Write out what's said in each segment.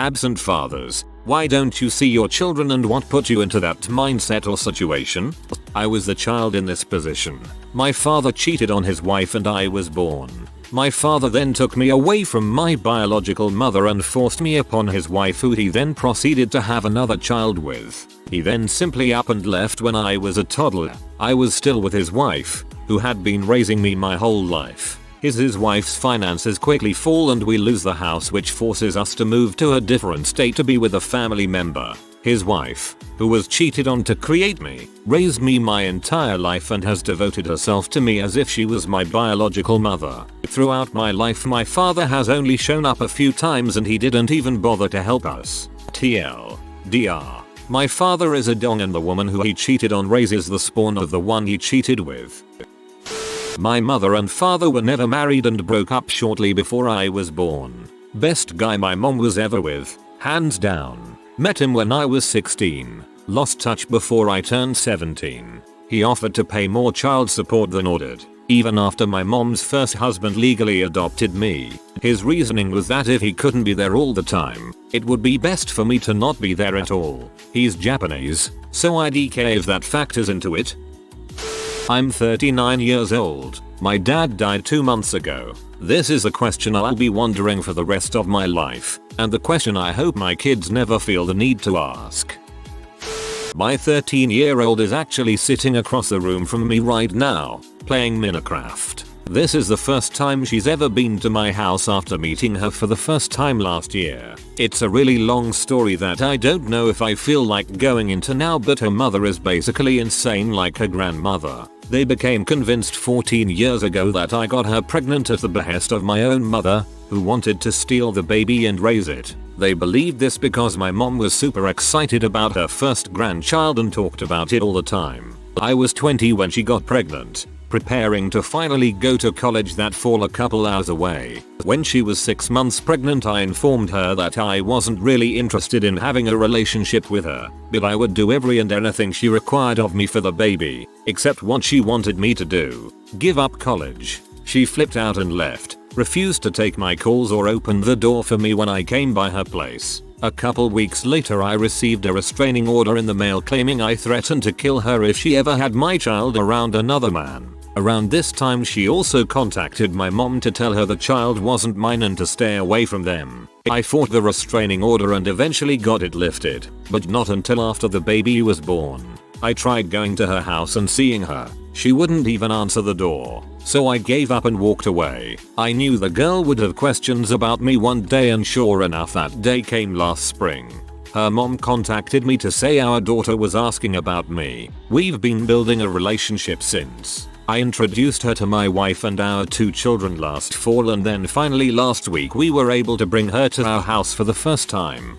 Absent fathers, why don't you see your children and what put you into that mindset or situation? I was the child in this position. My father cheated on his wife and I was born. My father then took me away from my biological mother and forced me upon his wife, who he then proceeded to have another child with. He then simply up and left when I was a toddler. I was still with his wife, who had been raising me my whole life. His wife's finances quickly fall and we lose the house, which forces us to move to a different state to be with a family member. His wife, who was cheated on to create me, raised me my entire life and has devoted herself to me as if she was my biological mother. Throughout my life my father has only shown up a few times and he didn't even bother to help us. TLDR. My father is a dong and the woman who he cheated on raises the spawn of the one he cheated with. My mother and father were never married and broke up shortly before I was born. Best guy my mom was ever with, hands down. Met him when I was 16. Lost touch before I turned 17. He offered to pay more child support than ordered, even after my mom's first husband legally adopted me. His reasoning was that if he couldn't be there all the time, it would be best for me to not be there at all. He's Japanese, so I DK if that factors into it. I'm 39 years old. My dad died 2 months ago. This is a question I'll be wondering for the rest of my life, and the question I hope my kids never feel the need to ask. My 13-year-old is actually sitting across the room from me right now, playing Minecraft. This is the first time she's ever been to my house after meeting her for the first time last year. It's a really long story that I don't know if I feel like going into now, but her mother is basically insane like her grandmother. They became convinced 14 years ago that I got her pregnant at the behest of my own mother, who wanted to steal the baby and raise it. They believed this because my mom was super excited about her first grandchild and talked about it all the time. I was 20 when she got pregnant, preparing to finally go to college that fall a couple hours away. When she was 6 months pregnant, I informed her that I wasn't really interested in having a relationship with her, but I would do every and anything she required of me for the baby, except what she wanted me to do: give up college. She flipped out and left, refused to take my calls or open the door for me when I came by her place. A couple weeks later I received a restraining order in the mail claiming I threatened to kill her if she ever had my child around another man. Around this time she also contacted my mom to tell her the child wasn't mine and to stay away from them. I fought the restraining order and eventually got it lifted, but not until after the baby was born. I tried going to her house and seeing her. She wouldn't even answer the door, so I gave up and walked away. I knew the girl would have questions about me one day, and sure enough that day came last spring. Her mom contacted me to say our daughter was asking about me. We've been building a relationship since. I introduced her to my wife and our 2 children last fall, and then finally last week we were able to bring her to our house for the first time.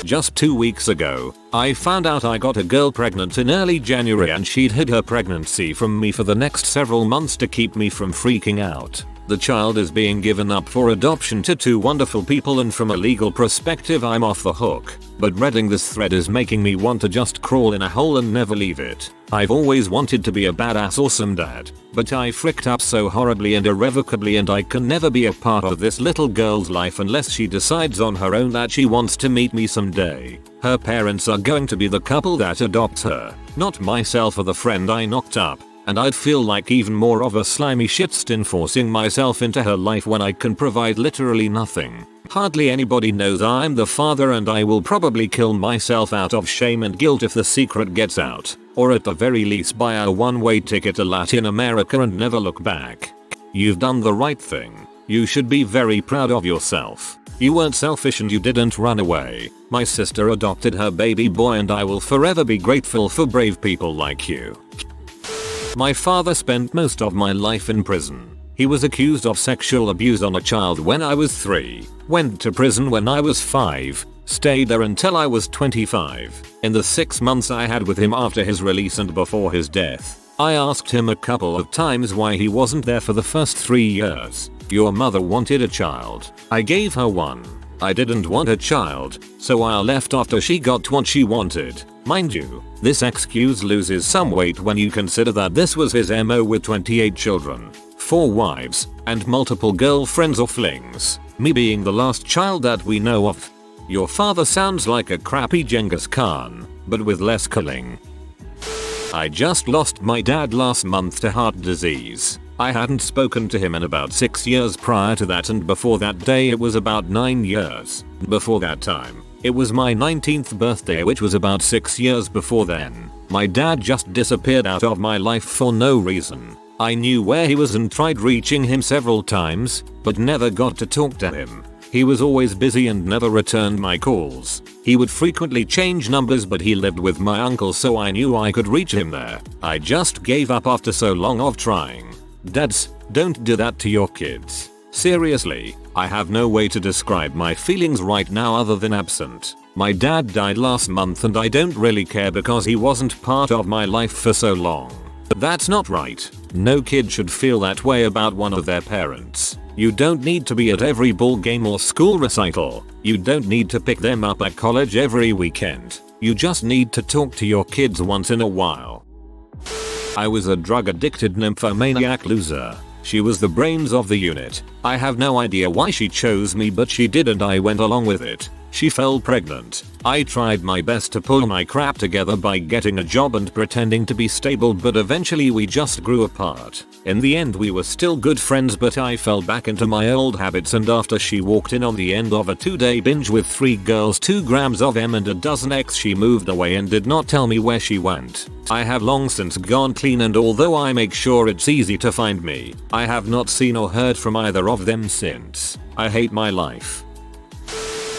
Just 2 weeks ago, I found out I got a girl pregnant in early January and she'd hid her pregnancy from me for the next several months to keep me from freaking out. The child is being given up for adoption to 2 wonderful people, and from a legal perspective I'm off the hook, but reading this thread is making me want to just crawl in a hole and never leave it. I've always wanted to be a badass awesome dad, but I fricked up so horribly and irrevocably, and I can never be a part of this little girl's life unless she decides on her own that she wants to meet me someday. Her parents are going to be the couple that adopts her, not myself or the friend I knocked up. And I'd feel like even more of a slimy shitstin forcing myself into her life when I can provide literally nothing. Hardly anybody knows I'm the father, and I will probably kill myself out of shame and guilt if the secret gets out, or at the very least buy a one-way ticket to Latin America and never look back. You've done the right thing. You should be very proud of yourself. You weren't selfish and you didn't run away. My sister adopted her baby boy, and I will forever be grateful for brave people like you. My father spent most of my life in prison. He was accused of sexual abuse on a child when I was 3, went to prison when I was 5, stayed there until I was 25. In the 6 months I had with him after his release and before his death, I asked him a couple of times why he wasn't there for the first 3 years. Your mother wanted a child. I gave her one. I didn't want a child, so I left after she got what she wanted. Mind you, this excuse loses some weight when you consider that this was his MO with 28 children, 4 wives, and multiple girlfriends or flings, me being the last child that we know of. Your father sounds like a crappy Genghis Khan, but with less killing. I just lost my dad last month to heart disease. I hadn't spoken to him in about 6 years prior to that, and before that day it was about 9 years. Before that time, it was my 19th birthday, which was about 6 years before then. My dad just disappeared out of my life for no reason. I knew where he was and tried reaching him several times, but never got to talk to him. He was always busy and never returned my calls. He would frequently change numbers, but he lived with my uncle, so I knew I could reach him there. I just gave up after so long of trying. Dads, don't do that to your kids. Seriously, I have no way to describe my feelings right now other than absent. My dad died last month and I don't really care because he wasn't part of my life for so long. But that's not right. No kid should feel that way about one of their parents. You don't need to be at every ball game or school recital. You don't need to pick them up at college every weekend. You just need to talk to your kids once in a while. I was a drug addicted nymphomaniac loser. She was the brains of the unit. I have no idea why she chose me, but she did and I went along with it. She fell pregnant. I tried my best to pull my crap together by getting a job and pretending to be stable, but eventually we just grew apart. In the end we were still good friends, but I fell back into my old habits, and after she walked in on the end of a 2-day binge with 3 girls, 2 grams of M and a dozen X, she moved away and did not tell me where she went. I have long since gone clean, and although I make sure it's easy to find me, I have not seen or heard from either of them since. I hate my life.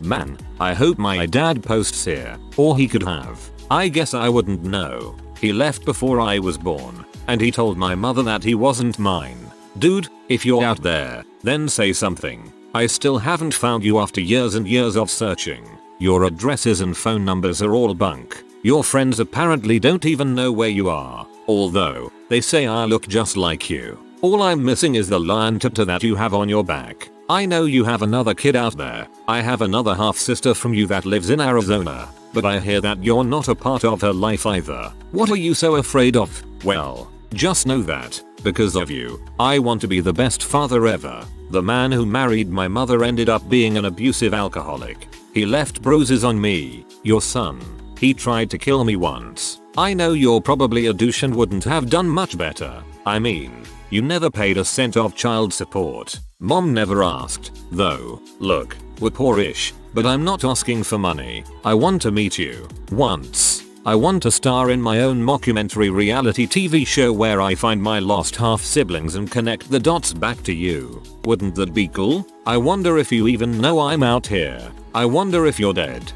Man, I hope my dad posts here, or he could have. I guess I wouldn't know. He left before I was born, and he told my mother that he wasn't mine. Dude, if you're out there, then say something. I still haven't found you after years and years of searching. Your addresses and phone numbers are all bunk. Your friends apparently don't even know where you are, although they say I look just like you. All I'm missing is the lion tattoo that you have on your back. I know you have another kid out there. I have another half sister from you that lives in Arizona, but I hear that you're not a part of her life either. What are you so afraid of? Well, just know that, because of you, I want to be the best father ever. The man who married my mother ended up being an abusive alcoholic. He left bruises on me, your son. He tried to kill me once. I know you're probably a douche and wouldn't have done much better. I mean, you never paid a cent of child support. Mom never asked, though. Look, we're poorish, but I'm not asking for money. I want to meet you. Once. I want to star in my own mockumentary reality TV show where I find my lost half siblings and connect the dots back to you. Wouldn't that be cool? I wonder if you even know I'm out here. I wonder if you're dead.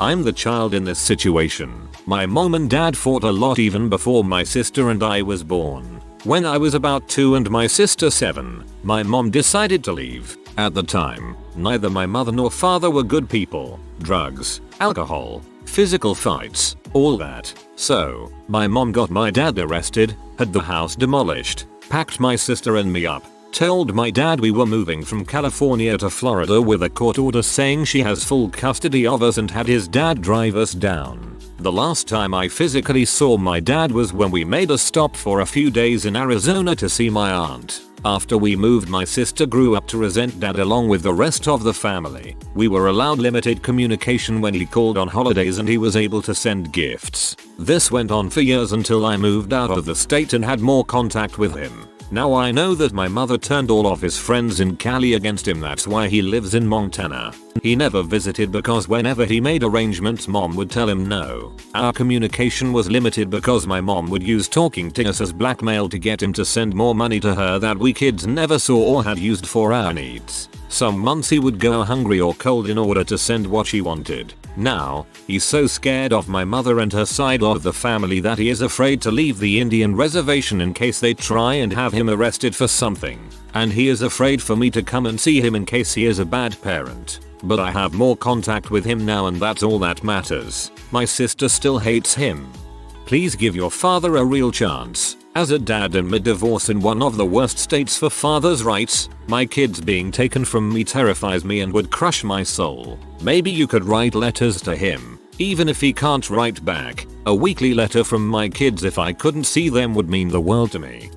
I'm the child in this situation. My mom and dad fought a lot even before my sister and I was born. When I was about 2 and my sister 7, my mom decided to leave. At the time, neither my mother nor father were good people. Drugs, alcohol, physical fights, all that. So, my mom got my dad arrested, had the house demolished, packed my sister and me up, told my dad we were moving from California to Florida with a court order saying she has full custody of us, and had his dad drive us down. The last time I physically saw my dad was when we made a stop for a few days in Arizona to see my aunt. After we moved, my sister grew up to resent dad along with the rest of the family. We were allowed limited communication when he called on holidays and he was able to send gifts. This went on for years until I moved out of the state and had more contact with him. Now I know that my mother turned all of his friends in Cali against him. That's why he lives in Montana. He never visited because whenever he made arrangements, mom would tell him no. Our communication was limited because my mom would use talking to us as blackmail to get him to send more money to her that we kids never saw or had used for our needs. Some months he would go hungry or cold in order to send what she wanted. Now, he's so scared of my mother and her side of the family that he is afraid to leave the Indian reservation in case they try and have him arrested for something. And he is afraid for me to come and see him in case he is a bad parent. But I have more contact with him now and that's all that matters. My sister still hates him. Please give your father a real chance. As a dad in mid-divorce in one of the worst states for fathers' rights, my kids being taken from me terrifies me and would crush my soul. Maybe you could write letters to him, even if he can't write back. A weekly letter from my kids if I couldn't see them would mean the world to me.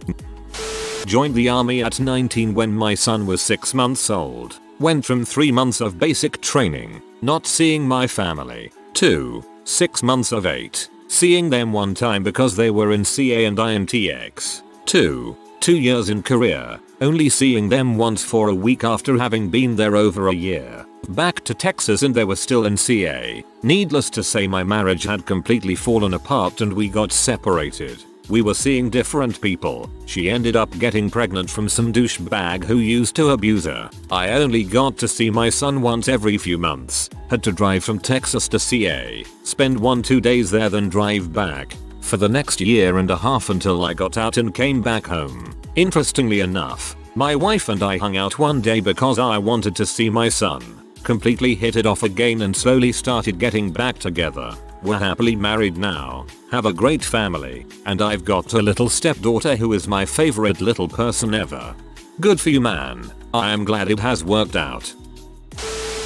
Joined the army at 19 when my son was 6 months old. Went from 3 months of basic training, Not seeing my family. 2. 6 months of 8. Seeing them one time because they were in CA and I in TX. 2. 2 years in Korea. Only seeing them once for a week after having been there over a year. Back to Texas and they were still in CA. Needless to say, my marriage had completely fallen apart and we got separated. We were seeing different people. She ended up getting pregnant from some douchebag who used to abuse her. I only got to see my son once every few months. Had to drive from Texas to CA. Spend 1-2 days there then drive back. For the next year and a half until I got out and came back home. Interestingly enough, my wife and I hung out one day because I wanted to see my son. Completely hit it off again and slowly started getting back together. We're happily married now, have a great family, and I've got a little stepdaughter who is my favorite little person ever. Good for you, man. I am glad it has worked out.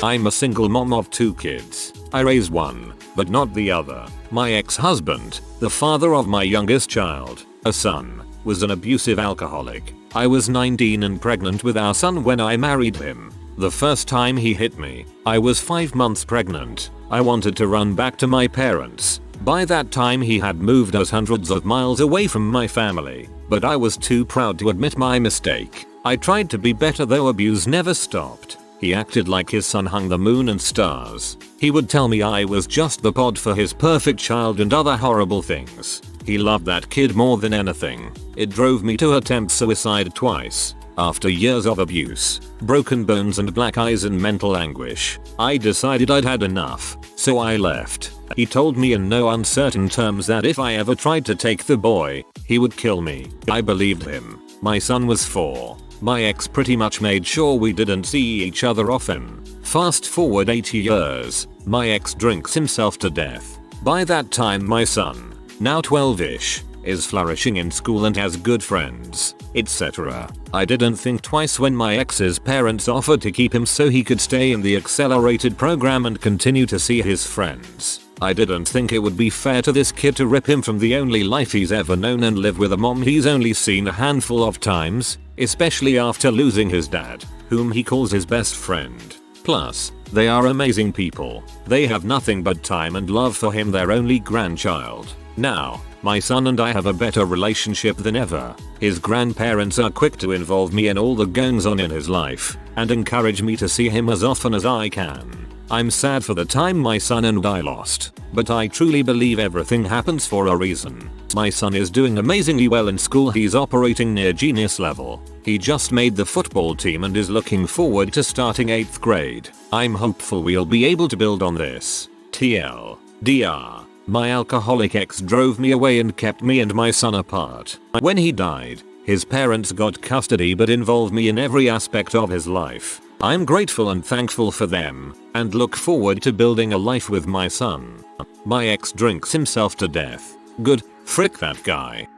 I'm a single mom of 2 kids. I raise one, but not the other. My ex-husband, the father of my youngest child, a son, was an abusive alcoholic. I was 19 and pregnant with our son when I married him. The first time he hit me, I was 5 months pregnant. I wanted to run back to my parents. By that time he had moved us hundreds of miles away from my family, but I was too proud to admit my mistake. I tried to be better though abuse never stopped. He acted like his son hung the moon and stars. He would tell me I was just the pod for his perfect child and other horrible things. He loved that kid more than anything. It drove me to attempt suicide twice. After years of abuse, broken bones and black eyes and mental anguish, I decided I'd had enough, so I left. He told me in no uncertain terms that if I ever tried to take the boy, he would kill me. I believed him. My son was 4. My ex pretty much made sure we didn't see each other often. Fast forward 8 years, my ex drinks himself to death. By that time my son, now 12ish, is flourishing in school and has good friends, etc. I didn't think twice when my ex's parents offered to keep him so he could stay in the accelerated program and continue to see his friends. I didn't think it would be fair to this kid to rip him from the only life he's ever known and live with a mom he's only seen a handful of times, especially after losing his dad, whom he calls his best friend. Plus, they are amazing people. They have nothing but time and love for him, their only grandchild. Now, my son and I have a better relationship than ever. His grandparents are quick to involve me in all the goings on in his life and encourage me to see him as often as I can. I'm sad for the time my son and I lost, but I truly believe everything happens for a reason. My son is doing amazingly well in school. He's operating near genius level. He just made the football team and is looking forward to starting 8th grade. I'm hopeful we'll be able to build on this. TLDR. My alcoholic ex drove me away and kept me and my son apart. When he died, his parents got custody but involved me in every aspect of his life. I'm grateful and thankful for them, and look forward to building a life with my son. My ex drinks himself to death. Good, frick that guy.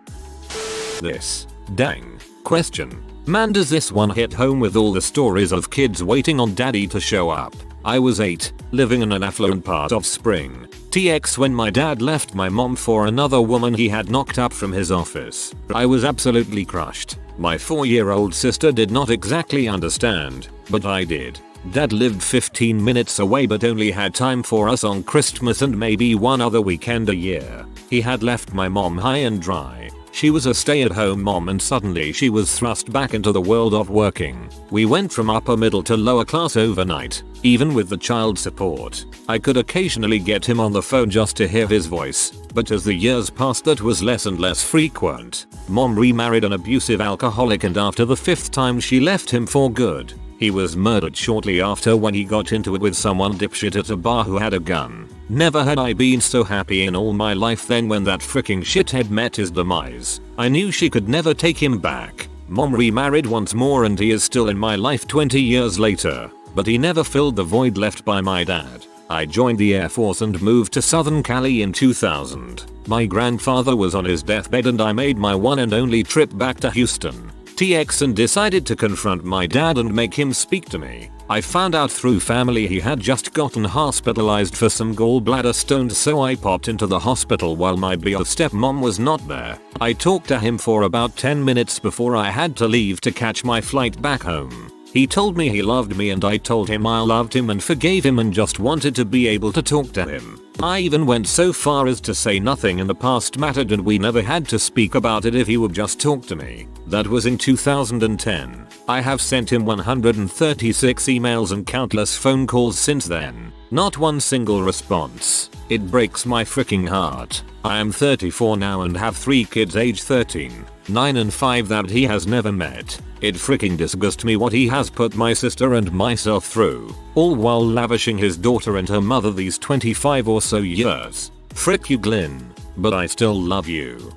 This dang question. Man, does this one hit home with all the stories of kids waiting on daddy to show up. I was 8, living in an affluent part of Spring, TX when my dad left my mom for another woman he had knocked up from his office. I was absolutely crushed. My 4-year-old sister did not exactly understand, but I did. Dad lived 15 minutes away but only had time for us on Christmas and maybe one other weekend a year. He had left my mom high and dry. She was a stay-at-home mom and suddenly she was thrust back into the world of working. We went from upper middle to lower class overnight, even with the child support. I could occasionally get him on the phone just to hear his voice, but as the years passed that was less and less frequent. Mom remarried an abusive alcoholic and after the 5th time she left him for good. He was murdered shortly after when he got into it with someone dipshit at a bar who had a gun. Never had I been so happy in all my life than when that freaking shithead met his demise. I knew she could never take him back. Mom remarried once more and he is still in my life 20 years later, but he never filled the void left by my dad. I joined the Air Force and moved to Southern Cali in 2000. My grandfather was on his deathbed and I made my one and only trip back to Houston, TX, and decided to confront my dad and make him speak to me. I found out through family he had just gotten hospitalized for some gallbladder stones, so I popped into the hospital while my bio stepmom was not there. I talked to him for about 10 minutes before I had to leave to catch my flight back home. He told me he loved me and I told him I loved him and forgave him and just wanted to be able to talk to him. I even went so far as to say nothing in the past mattered and we never had to speak about it if he would just talk to me. That was in 2010. I have sent him 136 emails and countless phone calls since then. Not one single response. It breaks my freaking heart. I am 34 now and have 3 kids age 13, 9 and 5 that he has never met. It freaking disgusts me what he has put my sister and myself through, all while lavishing his daughter and her mother these 25 or so years. Frick you Glyn, but I still love you.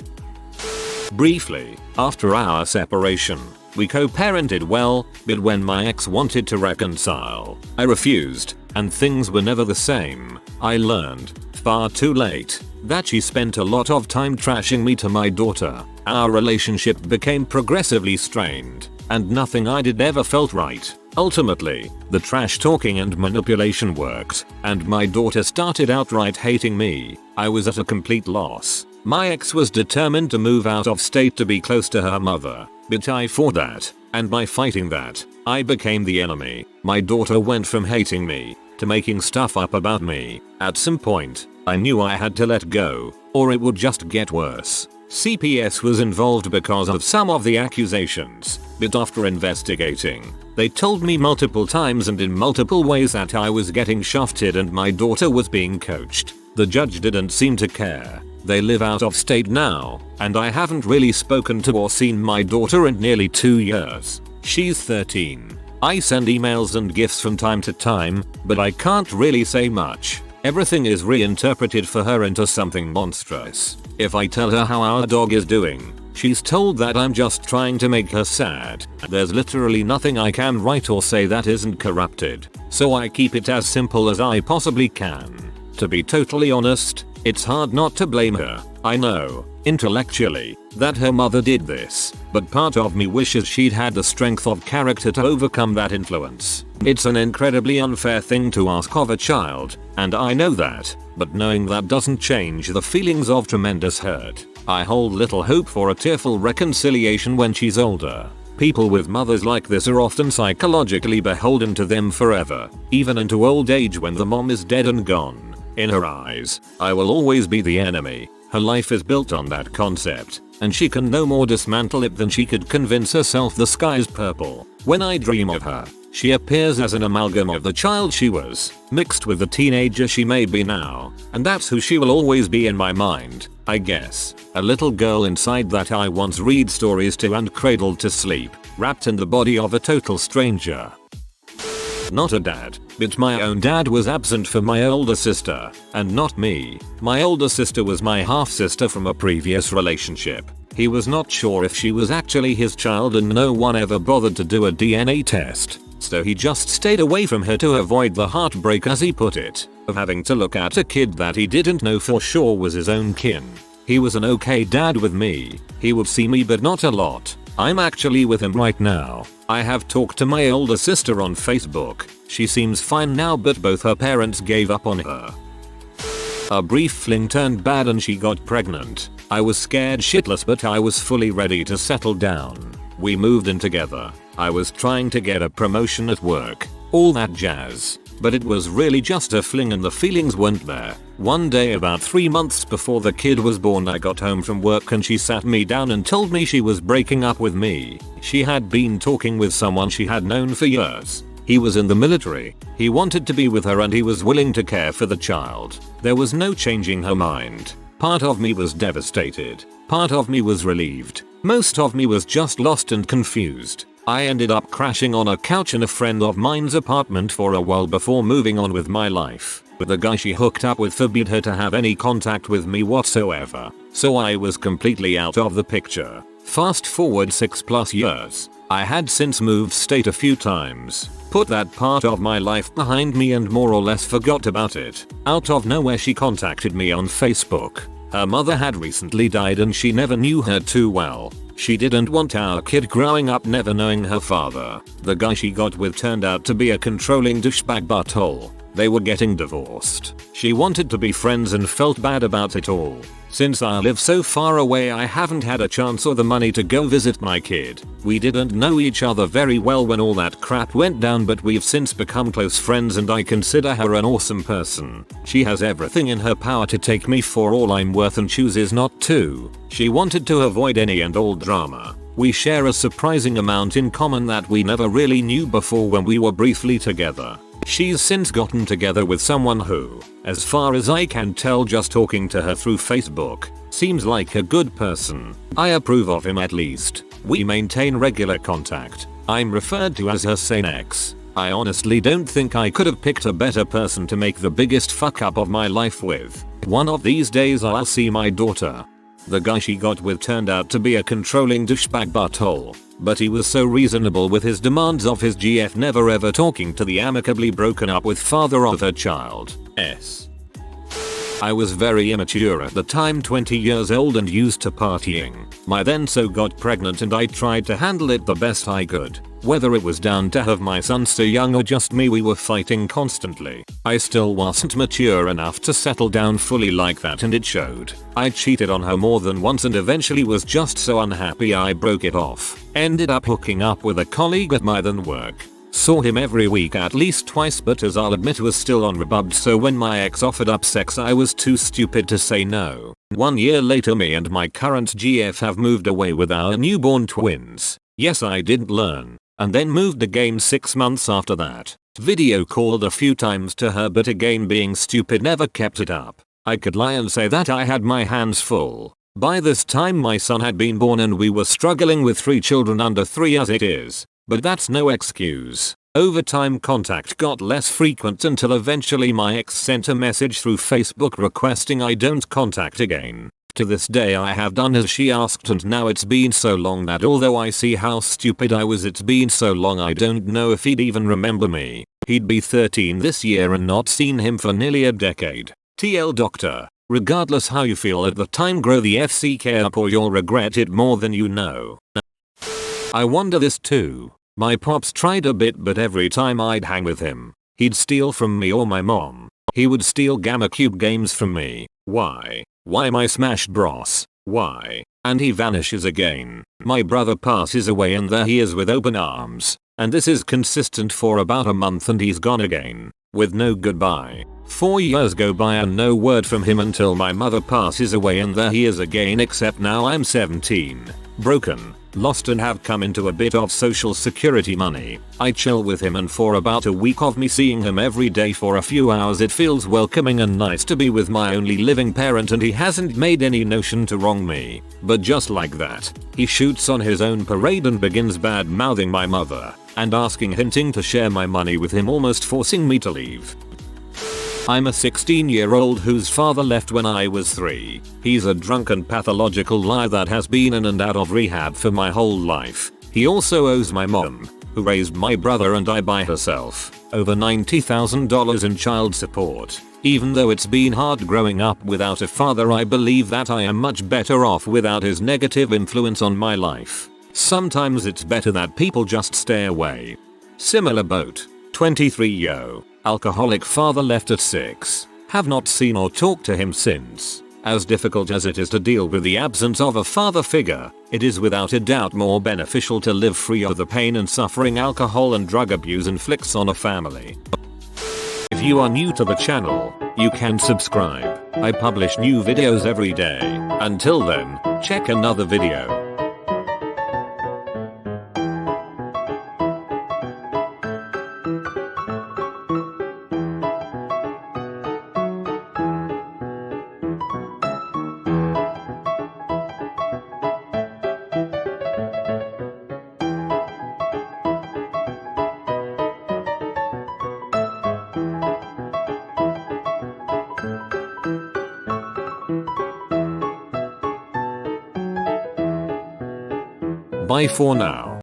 Briefly, after our separation, we co-parented well, but when my ex wanted to reconcile, I refused, and things were never the same. I learned, far too late, that she spent a lot of time trashing me to my daughter. Our relationship became progressively strained, and nothing I did ever felt right. Ultimately, the trash talking and manipulation worked, and my daughter started outright hating me. I was at a complete loss. My ex was determined to move out of state to be close to her mother, but I fought that, and by fighting that, I became the enemy. My daughter went from hating me to making stuff up about me. At some point, I knew I had to let go, or it would just get worse. CPS was involved because of some of the accusations, but after investigating, they told me multiple times and in multiple ways that I was getting shafted and my daughter was being coached. The judge didn't seem to care. They live out of state now, and I haven't really spoken to or seen my daughter in nearly 2 years. She's 13. I send emails and gifts from time to time, but I can't really say much. Everything is reinterpreted for her into something monstrous. If I tell her how our dog is doing, she's told that I'm just trying to make her sad. There's literally nothing I can write or say that isn't corrupted, so I keep it as simple as I possibly can. To be totally honest, it's hard not to blame her. I know, intellectually, that her mother did this, but part of me wishes she'd had the strength of character to overcome that influence. It's an incredibly unfair thing to ask of a child, and I know that, but knowing that doesn't change the feelings of tremendous hurt. I hold little hope for a tearful reconciliation when she's older. People with mothers like this are often psychologically beholden to them forever, even into old age when the mom is dead and gone. In her eyes, I will always be the enemy. Her life is built on that concept, and she can no more dismantle it than she could convince herself the sky's purple. When I dream of her, she appears as an amalgam of the child she was, mixed with the teenager she may be now, and that's who she will always be in my mind, I guess. A little girl inside that I once read stories to and cradled to sleep, wrapped in the body of a total stranger. Not a dad, but my own dad was absent for my older sister, and not me. My older sister was my half-sister from a previous relationship. He was not sure if she was actually his child and no one ever bothered to do a DNA test, so he just stayed away from her to avoid the heartbreak, as he put it, of having to look at a kid that he didn't know for sure was his own kin. He was an okay dad with me. He would see me but not a lot. I'm actually with him right now. I have talked to my older sister on Facebook. She seems fine now, but both her parents gave up on her. A brief fling turned bad and she got pregnant. I was scared shitless, but I was fully ready to settle down. We moved in together. I was trying to get a promotion at work, all that jazz. But it was really just a fling and the feelings weren't there. One day about 3 months before the kid was born, I got home from work and she sat me down and told me she was breaking up with me. She had been talking with someone she had known for years. He was in the military. He wanted to be with her and he was willing to care for the child. There was no changing her mind. Part of me was devastated. Part of me was relieved. Most of me was just lost and confused. I ended up crashing on a couch in a friend of mine's apartment for a while before moving on with my life. But the guy she hooked up with forbade her to have any contact with me whatsoever, so I was completely out of the picture. Fast forward 6+ years. I had since moved state a few times, put that part of my life behind me and more or less forgot about it. Out of nowhere she contacted me on Facebook. Her mother had recently died and she never knew her too well. She didn't want our kid growing up never knowing her father. The guy she got with turned out to be a controlling douchebag butthole. They were getting divorced. She wanted to be friends and felt bad about it all. Since I live so far away, I haven't had a chance or the money to go visit my kid. We didn't know each other very well when all that crap went down, but we've since become close friends and I consider her an awesome person. She has everything in her power to take me for all I'm worth and chooses not to. She wanted to avoid any and all drama. We share a surprising amount in common that we never really knew before when we were briefly together. She's since gotten together with someone who, as far as I can tell just talking to her through Facebook, seems like a good person. I approve of him at least. We maintain regular contact. I'm referred to as her sane ex. I honestly don't think I could have picked a better person to make the biggest fuck up of my life with. One of these days I'll see my daughter. The guy she got with turned out to be a controlling douchebag butthole, but he was so reasonable with his demands of his GF, never ever talking to the amicably broken up with father of her child. I was very immature at the time, 20 years old and used to partying. My then so got pregnant and I tried to handle it the best I could. Whether it was down to have my son so young or just me, we were fighting constantly. I still wasn't mature enough to settle down fully like that and it showed. I cheated on her more than once and eventually was just so unhappy I broke it off. Ended up hooking up with a colleague at my then work. Saw him every week at least twice, but as I'll admit was still unrebubbed, so when my ex offered up sex I was too stupid to say no. 1 year later me and my current GF have moved away with our newborn twins. Yes, I didn't learn. And then moved again 6 months after that. Video called a few times to her, but again being stupid never kept it up. I could lie and say that I had my hands full. By this time my son had been born and we were struggling with 3 children under 3 as it is. But that's no excuse. Over time contact got less frequent until eventually my ex sent a message through Facebook requesting I don't contact again. To this day I have done as she asked, and now it's been so long that although I see how stupid I was, it's been so long I don't know if he'd even remember me. He'd be 13 this year and not seen him for nearly a decade. TL Doctor. Regardless how you feel at the time, grow the FCK up or you'll regret it more than you know. I wonder this too. My pops tried a bit, but every time I'd hang with him, he'd steal from me or my mom. He would steal GamerCube games from me. Why? Why my Smash Bros? Why? And he vanishes again. My brother passes away and there he is with open arms. And this is consistent for about a month and he's gone again. With no goodbye. 4 years go by and no word from him until my mother passes away and there he is again, except now I'm 17. Broken. Lost and have come into a bit of social security money. I chill with him and for about a week of me seeing him every day for a few hours it feels welcoming and nice to be with my only living parent, and he hasn't made any notion to wrong me. But just like that, he shoots on his own parade and begins bad mouthing my mother and hinting to share my money with him, almost forcing me to leave. I'm a 16-year-old whose father left when I was 3. He's a drunken pathological liar that has been in and out of rehab for my whole life. He also owes my mom, who raised my brother and I by herself, over $90,000 in child support. Even though it's been hard growing up without a father, I believe that I am much better off without his negative influence on my life. Sometimes it's better that people just stay away. Similar boat. 23-yo. Alcoholic father left at 6. Have not seen or talked to him since. As difficult as it is to deal with the absence of a father figure, it is without a doubt more beneficial to live free of the pain and suffering alcohol and drug abuse inflicts on a family. If you are new to the channel, you can subscribe. I publish new videos every day. Until then, check another video. Bye for now.